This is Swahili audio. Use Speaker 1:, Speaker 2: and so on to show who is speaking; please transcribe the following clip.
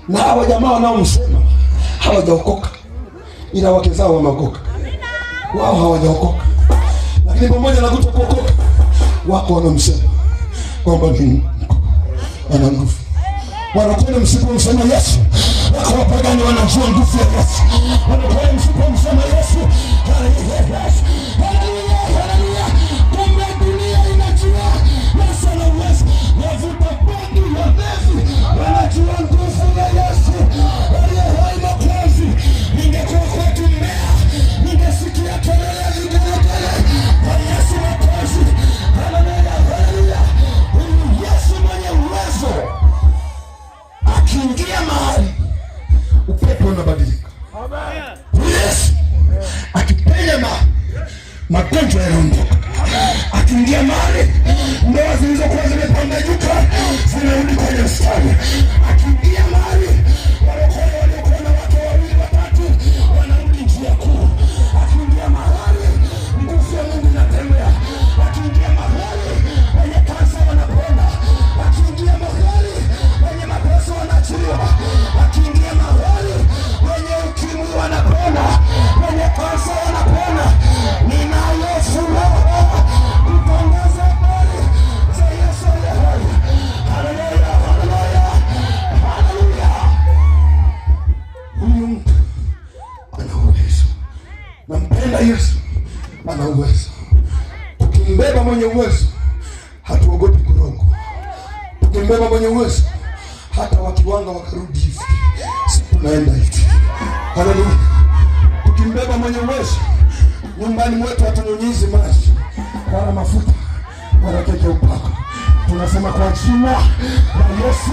Speaker 1: Na hawa jamaa wanaomsema hawajaokoka, ila wake zao wameokoka. Wao hawajaokoka, lakini pamoja na kutokuokoka wako wanamsema kwamba ni ana nguvu. Wanakwenda msipomsema Yesu, wako wapagani wanajua nguvu ya Yesu. Wanakwenda msipomsema Yesu, haleluya, haleluya. Kumbe dunia inajua Yesu ana uwezo. Wavuta bangi, walevi wanajua nguvu ya Yesu. Aliye hai Mwokozi. Ningekuwa kwetu Mbeya, ningesikia kelele vigelegele kwa Yesu Mwokozi. Haleluya, haleluya. Huyu Yesu mwenye uwezo akiingia mahali upepo unabadilika. Amen. Yesu akipenya mahali magonjwa yanaondoka. Akiingia mahali ndoa zilizokuwa zimepanganyika zinarudi kwenye mstari. Akiingia mahali waliokuwa na watu wawili watatu wanarudi njia kuu. Akiingia mahali nguvu ya Mungu inatembea. Akiingia mahali wenye kansa wanapona. Akiingia mahali wenye mapeso wanaachiliwa. Akiingia mahali wenye ukimwi wanapona, wenye kansa wanapona. Ninayo furaha kutangaza habari za Yesu aliye hai. Haleluya, haleluya, haleluya. Huyu mtu ana uwezo. Nampenda Yesu, ana uwezo. Tukimbeba mwenye uwezo hatuogopi kurongo. Tukimbeba mwenye uwezo hata wakiwanga wakarudi hivi, sisi tunaenda hivi. Haleluya. Tukimbeba mwenye uwezo nyumbani mwetu hatunyunyizi maji wala mafuta wala keke upako. Tunasema kwa jina la Yesu,